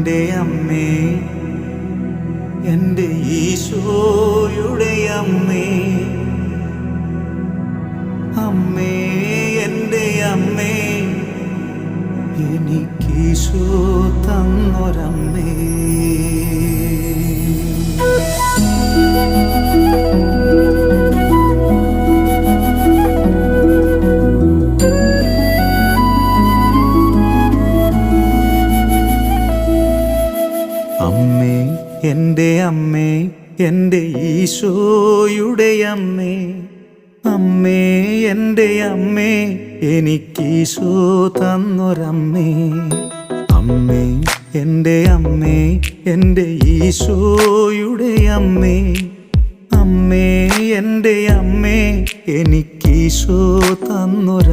എൻ്റെ അമ്മേ, എൻ്റെ ഈശോയുടെ അമ്മേ, അമ്മേ എൻ്റെ അമ്മേ, എനിക്കീശോ തന്നൊരമ്മേ. അമ്മേ എൻ്റെ അമ്മേ, എൻ്റെ ഈശോയുടെ അമ്മേ, അമ്മേ എൻ്റെ അമ്മേ, എനിക്കീശോ തന്നൊരമ്മേ. അമ്മേ എൻ്റെ അമ്മേ, എൻ്റെ ഈശോയുടെ അമ്മേ, അമ്മേ എൻ്റെ അമ്മേ, എനിക്കീശോ തന്നൊരമ്മേ.